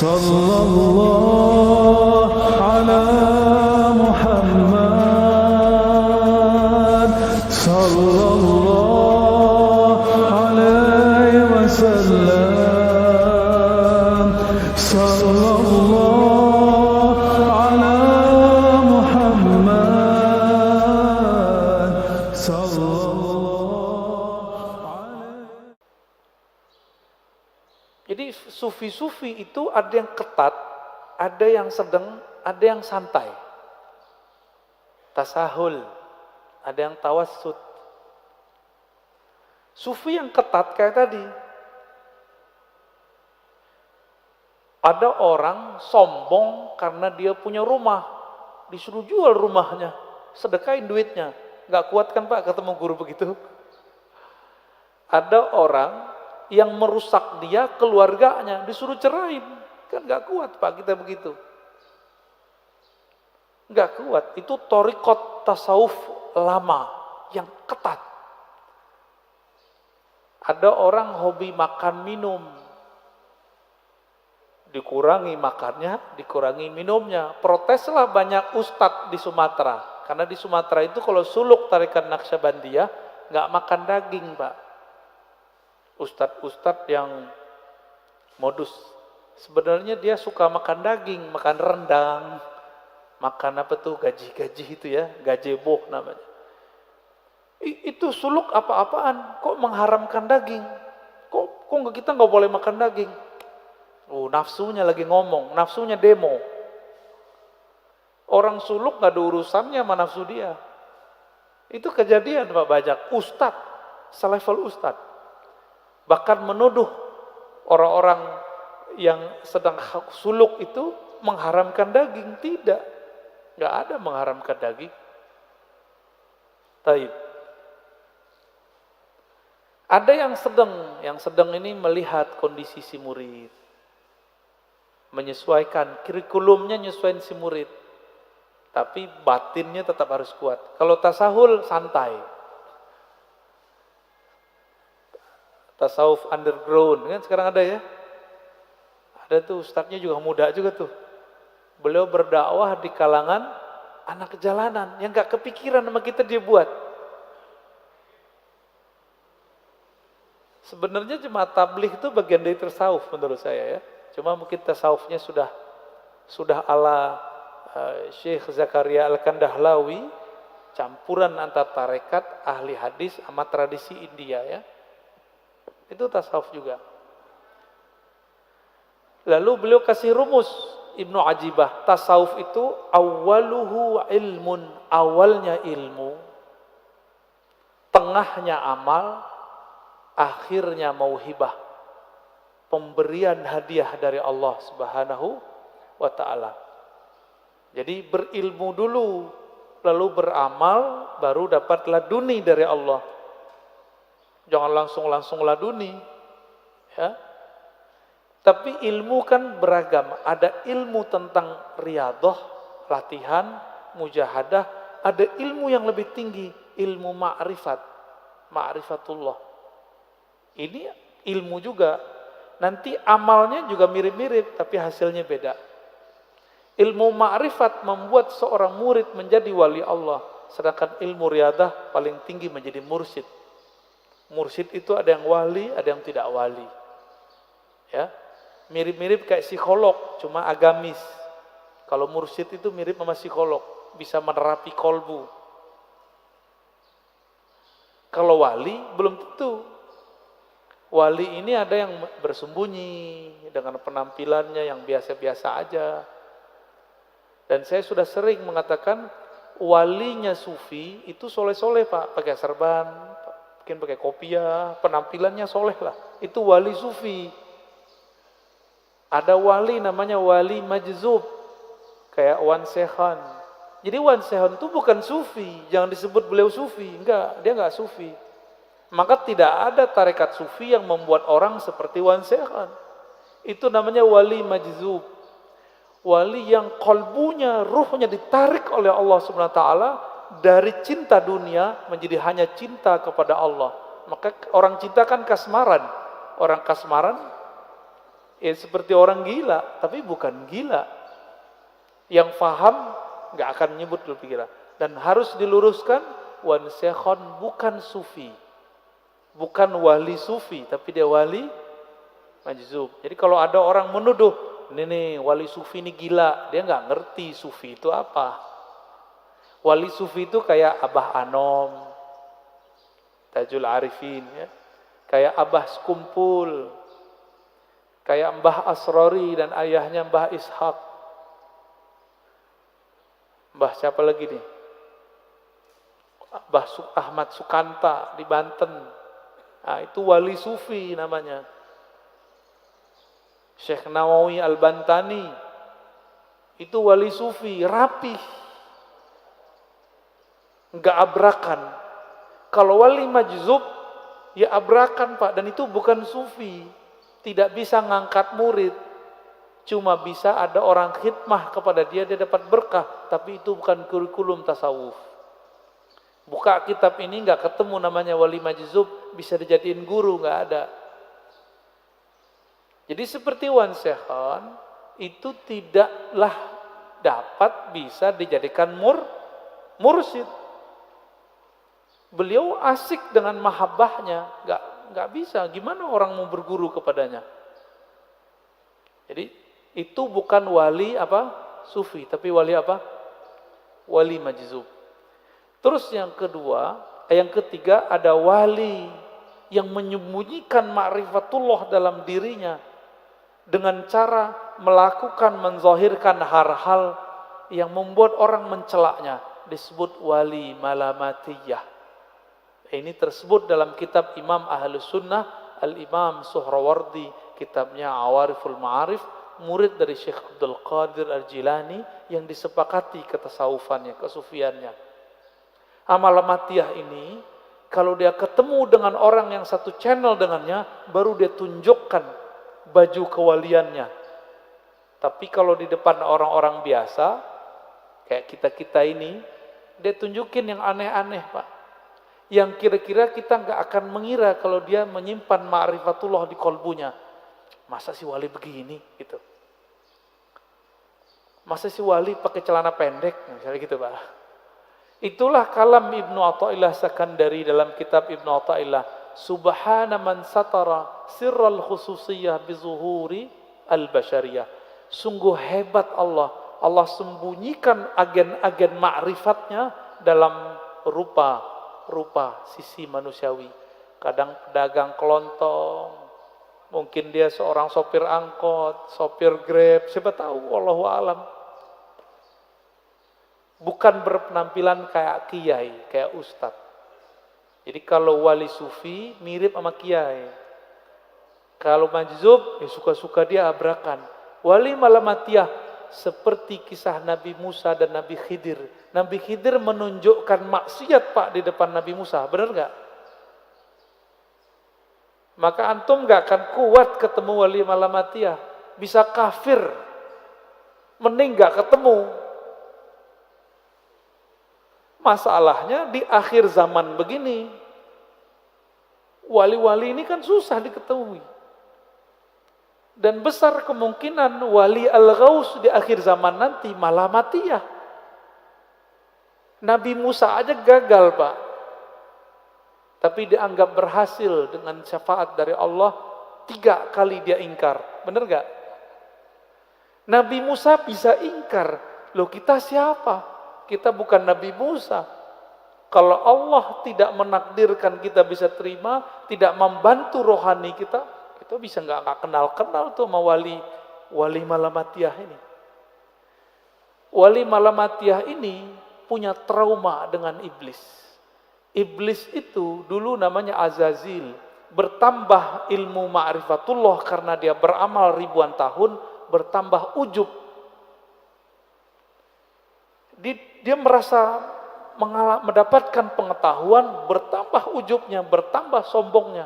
Sallallahu ala Muhammad Sallallahu alaihi wasallam Sallallahu ala Muhammad Sallallahu alaihi. Jadi sufi-sufi itu ada yang ketat, ada yang sedang, ada yang santai. Tasahul, ada yang tawassut. Sufi yang ketat kayak tadi. Ada orang sombong karena dia punya rumah, disuruh jual rumahnya, sedekahin duitnya. Nggak kuat kan Pak ketemu guru begitu? Ada orang yang merusak dia, keluarganya, disuruh cerain. Kan gak kuat Pak kita begitu. Gak kuat, itu thariqat tasawuf lama, yang ketat. Ada orang hobi makan minum. Dikurangi makannya, dikurangi minumnya. Proteslah banyak ustadz di Sumatera. Karena di Sumatera itu kalau suluk tarikat Naqsyabandiyah, gak makan daging Pak. Ustadz-ustadz yang modus. Sebenarnya dia suka makan daging, makan rendang, makan apa tuh, gaji-gaji itu ya, gazebo namanya. Itu suluk apa-apaan, kok mengharamkan daging? Kok kita nggak boleh makan daging? Oh, nafsunya lagi ngomong, nafsunya demo. Orang suluk nggak ada urusannya sama nafsu dia. Itu kejadian Pak banyak, ustadz, selevel ustadz. Bahkan menuduh orang-orang yang sedang suluk itu mengharamkan daging. Tidak, nggak ada mengharamkan daging. Taib. Ada yang sedang ini melihat kondisi si murid, menyesuaikan kurikulumnya, nyesuaiin si murid, tapi batinnya tetap harus kuat. Kalau tasahul santai. Tasawuf underground, kan sekarang ada ya. Ada tuh ustadznya juga muda juga tuh. Beliau berdakwah di kalangan anak jalanan yang gak kepikiran sama kita dia buat. Sebenarnya jemaah tabligh itu bagian dari tasawuf menurut saya ya. Cuma mungkin tasawufnya sudah ala Syekh Zakaria Al-Kandahlawi, campuran antara tarekat, ahli hadis sama tradisi India ya. Itu tasawuf juga. Lalu beliau kasih rumus Ibnu Ajibah, tasawuf itu awaluhu ilmun, awalnya ilmu, tengahnya amal, akhirnya mauhibah, pemberian hadiah dari Allah Subhanahu wa ta'ala. Jadi berilmu dulu, lalu beramal, baru dapat laduni dari Allah. Jangan langsung laduni, ya. Tapi ilmu kan beragam. Ada ilmu tentang riyadhah, latihan, mujahadah. Ada ilmu yang lebih tinggi, ilmu ma'rifatullah. Ini ilmu juga. Nanti amalnya juga mirip-mirip, tapi hasilnya beda. Ilmu ma'rifat membuat seorang murid menjadi wali Allah. Sedangkan ilmu riyadhah paling tinggi menjadi mursyid. Mursyid itu ada yang wali, ada yang tidak wali. Ya, mirip-mirip kayak psikolog, cuma agamis. Kalau mursyid itu mirip sama psikolog, bisa menerapi kolbu. Kalau wali belum tentu. Wali ini ada yang bersembunyi dengan penampilannya yang biasa-biasa aja. Dan saya sudah sering mengatakan walinya sufi itu soleh-soleh Pak, pakai serban, mungkin pakai kopiah, penampilannya soleh lah. Itu wali sufi. Ada wali namanya wali majzub, kayak Wan Sehan. Jadi Wan Sehan itu bukan sufi, jangan disebut beliau sufi, enggak, dia enggak sufi. Maka tidak ada tarekat sufi yang membuat orang seperti Wan Sehan. Itu namanya wali majzub. Wali yang kolbunya, ruhnya ditarik oleh Allah Subhanahu wa taala dari cinta dunia menjadi hanya cinta kepada Allah. Maka orang cinta kan kasmaran. Orang kasmaran Ya seperti orang gila, tapi bukan gila. Yang faham nggak akan menyebut pikiran. Dan harus diluruskan, wan syekhon bukan sufi. Bukan wali sufi, tapi dia wali majzub. Jadi kalau ada orang menuduh, ini nih wali sufi ini gila, dia nggak ngerti sufi itu apa. Wali sufi itu kayak Abah Anom, Tajul Arifin, ya. Kayak Abah Sekumpul, kayak Mbah Asrori dan ayahnya Mbah Ishak. Mbah siapa lagi nih? Mbah Ahmad Sukanta di Banten. Nah, itu wali sufi namanya. Syekh Nawawi Al-Bantani itu wali sufi, rapih, enggak abrakan. Kalau wali majzub ya abrakan Pak, dan itu bukan sufi, tidak bisa ngangkat murid, cuma bisa ada orang khidmah kepada dia, dia dapat berkah, tapi itu bukan kurikulum tasawuf. Buka kitab ini enggak ketemu namanya wali majzub, bisa dijadiin guru, enggak ada. Jadi seperti Wan Syekhon itu tidaklah dapat bisa dijadikan mursyid. Beliau asik dengan mahabbahnya, nggak bisa. Gimana orang mau berguru kepadanya? Jadi itu bukan wali apa sufi, tapi wali apa? Wali majzub. Terus yang ketiga ada wali yang menyembunyikan ma'rifatullah dalam dirinya dengan cara melakukan, menzahirkan hal-hal yang membuat orang mencelaknya, disebut wali malamatiyah. Ini tersebut dalam kitab Imam Ahlus Sunnah Al-Imam Suhrawardi, kitabnya Awariful Ma'arif, murid dari Syekh Abdul Qadir Al-Jilani yang disepakati ketasawufannya, kesufiannya. Malamatiyah ini kalau dia ketemu dengan orang yang satu channel dengannya, baru dia tunjukkan baju kewaliannya. Tapi kalau di depan orang-orang biasa kayak kita-kita ini, dia tunjukin yang aneh-aneh Pak, yang kira-kira kita nggak akan mengira kalau dia menyimpan ma'rifatullah di kolbunya. Masa si wali begini gitu, masa si wali pakai celana pendek misalnya gitu Pak. Itulah kalam Ibnu Athaillah Sakandari dalam kitab Ibnu Athaillah, subhana man satara sirral khususiyah bizuhuri al-basyariyah. Sungguh hebat Allah, Allah sembunyikan agen-agen ma'rifatnya dalam rupa sisi manusiawi. Kadang pedagang kelontong, mungkin dia seorang sopir angkot, sopir Grab, siapa tahu, wallahu alam. Bukan berpenampilan kayak kiai, kayak ustadz. Jadi kalau wali sufi mirip sama kiai. Kalau majzub ya suka-suka dia abrakan. Wali malamatiyah seperti kisah Nabi Musa dan Nabi Khidir. Nabi Khidir menunjukkan maksiat Pak di depan Nabi Musa, benar nggak? Maka antum nggak akan kuat ketemu wali malamatiyah, bisa kafir, mending nggak ketemu. Masalahnya di akhir zaman begini, wali-wali ini kan susah diketahui. Dan besar kemungkinan wali al-ghaus di akhir zaman nanti malamatiyah. Nabi Musa aja gagal Pak, tapi dianggap berhasil dengan syafaat dari Allah. 3 kali dia ingkar, bener gak? Nabi Musa bisa ingkar, loh kita siapa? Kita bukan Nabi Musa. Kalau Allah tidak menakdirkan kita bisa terima, tidak membantu rohani kita, kita bisa nggak kenal tuh sama wali malamatiyah ini. Wali malamatiyah ini punya trauma dengan iblis. Iblis itu dulu namanya Azazil, bertambah ilmu ma'rifatullah karena dia beramal ribuan tahun, bertambah ujub. Dia merasa mendapatkan pengetahuan, bertambah ujubnya, bertambah sombongnya.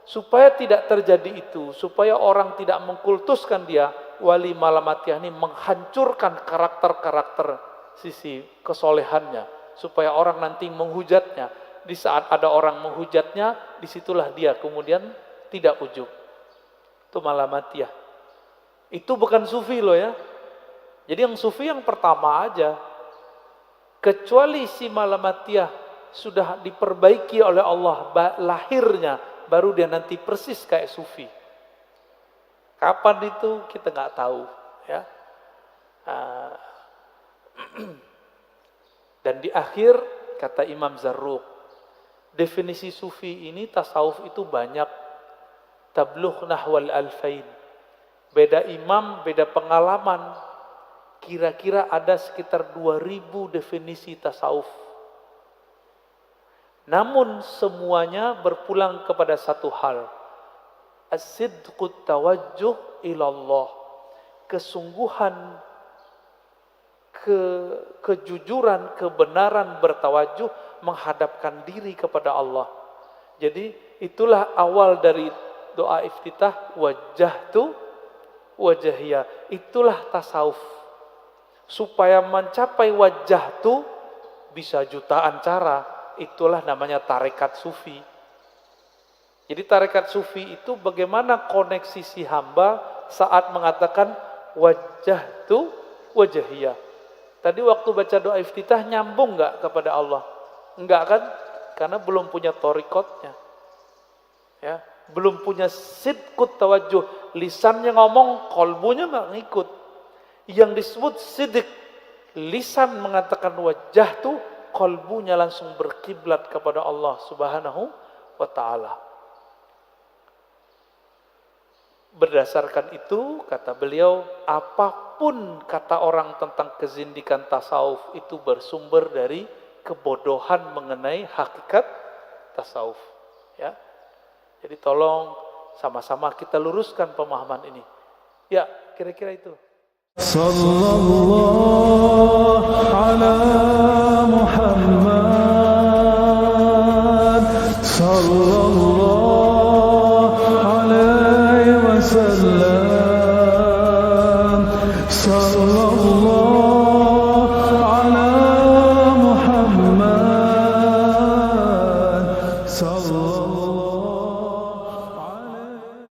Supaya tidak terjadi itu, supaya orang tidak mengkultuskan dia, wali malamatiyah ini menghancurkan karakter-karakter sisi kesolehannya, supaya orang nanti menghujatnya. Di saat ada orang menghujatnya, disitulah dia kemudian tidak ujub. Itu malamatiyah. Itu bukan sufi loh ya. Jadi yang sufi yang pertama aja. Kecuali si malamatiyah sudah diperbaiki oleh Allah lahirnya, baru dia nanti persis kayak sufi. Kapan itu kita nggak tahu ya. Dan di akhir kata Imam Zarruq, definisi sufi ini tasawuf itu banyak. Tablugh nahwal alfain. Beda imam, beda pengalaman. Kira-kira ada sekitar 2000 definisi tasawuf. Namun semuanya berpulang kepada satu hal. As-sidqut tawajjuh ilallah. Kesungguhan, kejujuran, kebenaran bertawajuh menghadapkan diri kepada Allah. Jadi itulah awal dari doa iftitah, wajjahtu wajahiyah. Itulah tasawuf. Supaya mencapai wajjahtu bisa jutaan cara. Itulah namanya tarekat sufi. Jadi tarekat sufi itu bagaimana koneksi si hamba saat mengatakan wajjahtu wajahiyah. Tadi waktu baca doa iftitah nyambung nggak kepada Allah? Enggak kan? Karena belum punya torikotnya. Ya, belum punya sidqut tawajuh. Lisannya ngomong, kolbunya nggak ngikut. Yang disebut sidik, lisan mengatakan wajah tuh, kolbunya langsung berkiblat kepada Allah Subhanahu wa ta'ala. Berdasarkan itu, kata beliau, apapun kata orang tentang kezindikan tasawuf itu bersumber dari kebodohan mengenai hakikat tasawuf. Ya, jadi tolong sama-sama kita luruskan pemahaman ini. Ya, kira-kira itu. Sallallahu ala Muhammad sallallahu alaihi wasallam.